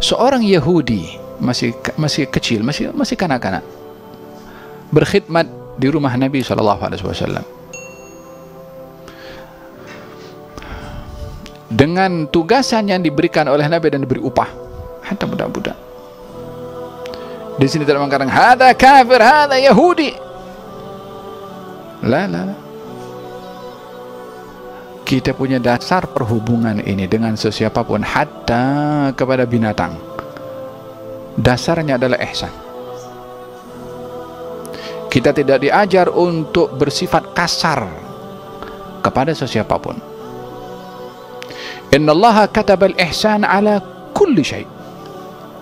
seorang Yahudi masih kecil, masih kanak-kanak, berkhidmat di rumah Nabi SAW dengan tugasan yang diberikan oleh Nabi dan diberi upah. Hatta budak-budak. Di sini tidak mengatakan hada kafir, hada Yahudi. La. Kita punya dasar perhubungan ini dengan sesiapapun, hatta kepada binatang. Dasarnya adalah ihsan. Kita tidak diajar untuk bersifat kasar kepada sesiapapun. Innallaha katabal ihsan ala kulli syai'.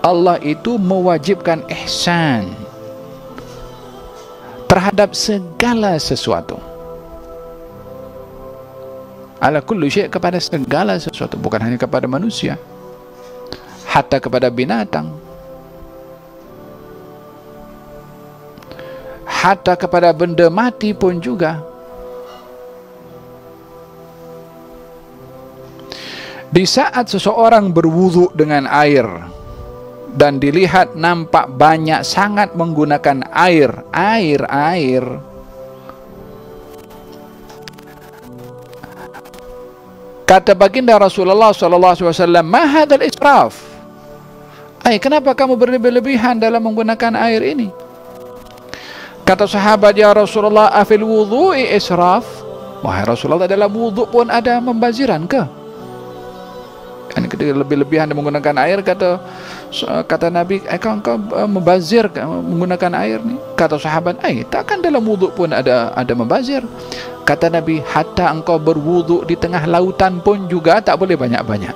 Allah itu mewajibkan ihsan terhadap segala sesuatu. Ala kulli syai', kepada segala sesuatu, bukan hanya kepada manusia, hatta kepada binatang, hatta kepada benda mati pun juga. Di saat seseorang berwudu dengan air dan dilihat nampak banyak sangat menggunakan air, kata baginda Rasulullah SAW, "Ma hadzal israf?" Kenapa kamu berlebih-lebihan dalam menggunakan air ini? Kata sahabat, "Ya Rasulullah, afil wudu'i israf?" Wahai Rasulullah, dalam wudu pun ada membaziran ke? Ketika lebih-lebihan menggunakan air, kata Nabi, engkau membazir menggunakan air ni? Kata sahabat, takkan dalam wudu pun ada membazir? Kata Nabi, hatta engkau berwudu di tengah lautan pun juga tak boleh banyak-banyak.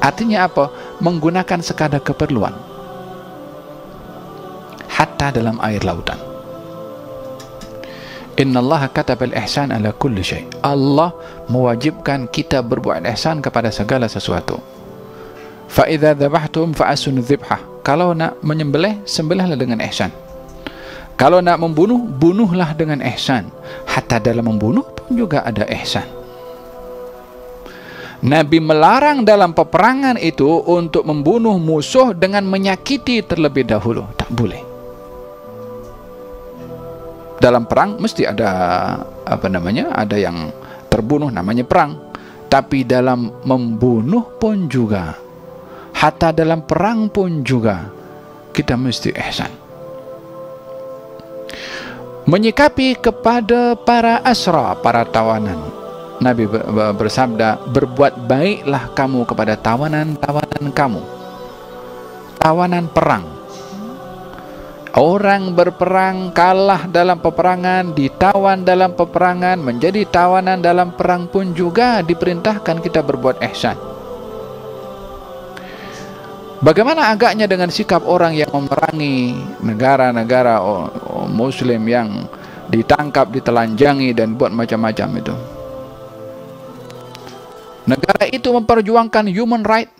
Artinya apa? Menggunakan sekadar keperluan, hatta dalam air lautan. Innallaha katabal ihsan ala kulli syai'. Allah mewajibkan kita berbuat ihsan kepada segala sesuatu. Fa idza dzabhtum fa asun dzibhah. Kalau nak menyembelih, sembelihlah dengan ihsan. Kalau nak membunuh, bunuhlah dengan ihsan. Hatta dalam membunuh pun juga ada ihsan. Nabi melarang dalam peperangan itu untuk membunuh musuh dengan menyakiti terlebih dahulu. Tak boleh. Dalam perang mesti ada ada yang terbunuh, namanya perang. Tapi dalam membunuh pun juga, hatta dalam perang pun juga, kita mesti ihsan. Menyikapi kepada para asra, para tawanan, Nabi bersabda, berbuat baiklah kamu kepada tawanan-tawanan kamu. Tawanan perang. Orang berperang, kalah dalam peperangan, ditawan dalam peperangan, menjadi tawanan dalam perang pun juga diperintahkan kita berbuat ihsan. Bagaimana agaknya dengan sikap orang yang memerangi negara-negara Muslim yang ditangkap, ditelanjangi dan buat macam-macam itu? Negara itu memperjuangkan human right.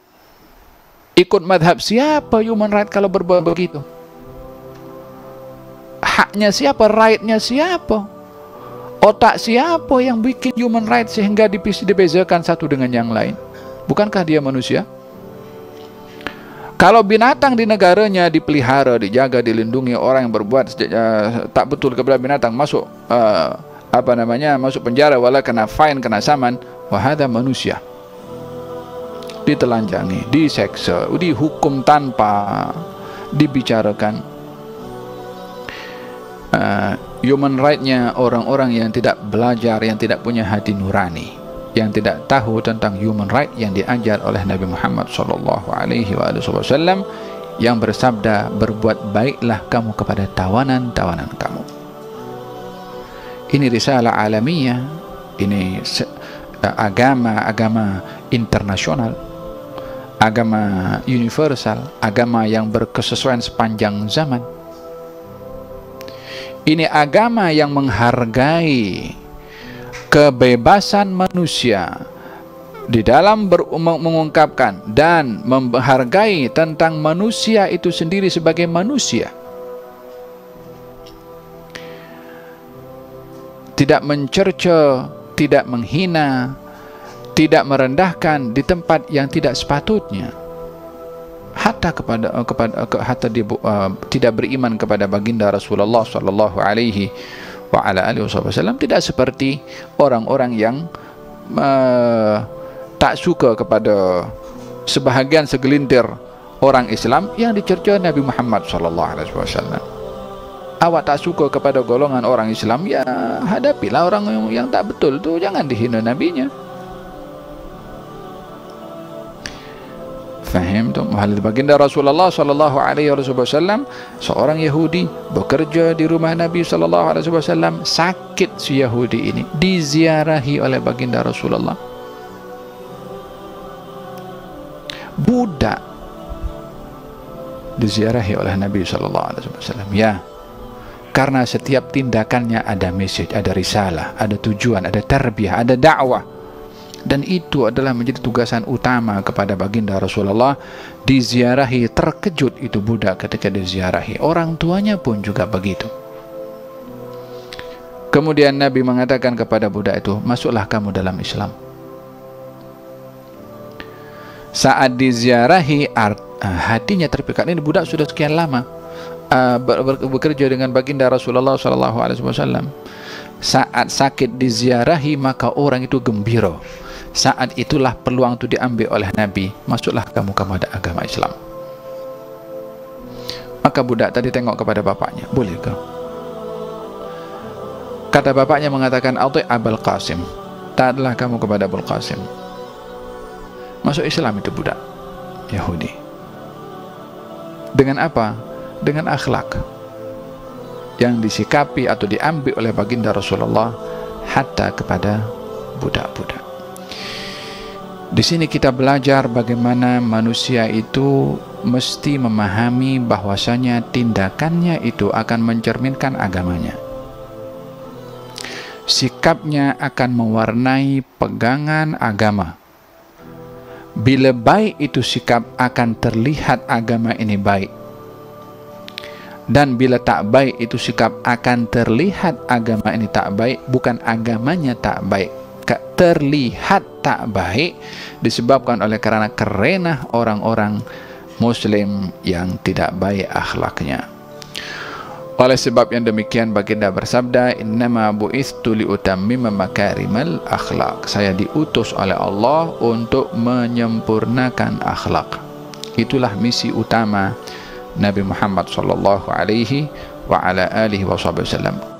Ikut madhab siapa human right kalau berbuat begitu? Haknya siapa? Rightnya siapa? Otak siapa yang bikin human right sehingga dibezakan satu dengan yang lain? Bukankah dia manusia? Kalau binatang di negaranya dipelihara, dijaga, dilindungi, orang yang berbuat tak betul kepada binatang masuk masuk penjara, wala kena fine, kena saman. Wahada manusia ditelanjangi, diseksa, dihukum tanpa dibicarakan. Human right-nya orang-orang yang tidak belajar, yang tidak punya hati nurani, yang tidak tahu tentang human right yang diajar oleh Nabi Muhammad SAW, yang bersabda, berbuat baiklah kamu kepada tawanan-tawanan kamu. Ini risalah alamiah, ini agama internasional, agama universal, agama yang berkesesuaian sepanjang zaman. Ini agama yang menghargai kebebasan manusia di dalam mengungkapkan dan menghargai tentang manusia itu sendiri sebagai manusia. Tidak mencerca, tidak menghina, tidak merendahkan di tempat yang tidak sepatutnya. hatta dia tidak beriman kepada baginda Rasulullah sallallahu alaihi wa ala alihi wasallam, tidak seperti orang-orang yang tak suka kepada sebahagian segelintir orang Islam yang dicerca Nabi Muhammad sallallahu alaihi wasallam. Awak tak suka kepada golongan orang Islam, ya hadapilah orang yang tak betul tu, jangan dihina nabinya. Faham tu? Baginda Rasulullah sallallahu alaihi wasallam, seorang Yahudi bekerja di rumah Nabi sallallahu alaihi wasallam. Sakit si Yahudi ini, diziarahi oleh baginda Rasulullah. Budak diziarahi oleh Nabi sallallahu alaihi wasallam. Ya, karena setiap tindakannya ada message, ada risalah, ada tujuan, ada tarbiyah, ada dakwah. Dan itu adalah menjadi tugasan utama kepada baginda Rasulullah. Diziarahi, terkejut itu budak ketika diziarahi. Orang tuanya pun juga begitu. Kemudian Nabi mengatakan kepada budak itu, masuklah kamu dalam Islam. Saat diziarahi, hatinya terpikat. Ini budak sudah sekian lama bekerja dengan baginda Rasulullah SAW. Saat sakit diziarahi, maka orang itu gembira. Saat itulah peluang itu diambil oleh Nabi. Masuklah kamu kepada agama Islam. Maka budak tadi tengok kepada bapaknya, boleh ke? Kata bapaknya mengatakan, Ati' Abul Qasim, taatlah kamu kepada Abul Qasim. Masuk Islam itu budak Yahudi. Dengan apa? Dengan akhlak yang disikapi atau diambil oleh baginda Rasulullah hatta kepada budak-budak. Di sini kita belajar bagaimana manusia itu mesti memahami bahwasanya tindakannya itu akan mencerminkan agamanya. Sikapnya akan mewarnai pegangan agama. Bila baik itu sikap, akan terlihat agama ini baik. Dan bila tak baik itu sikap, akan terlihat agama ini tak baik, bukan agamanya tak baik. Terlihat tak baik disebabkan oleh karena kerenah orang-orang Muslim yang tidak baik akhlaknya. Oleh sebab yang demikian baginda bersabda, innama bu'ithtu liutammima makarimal akhlak. Saya diutus oleh Allah untuk menyempurnakan akhlak. Itulah misi utama Nabi Muhammad sallallahu alaihi wa ala alihi wasallam.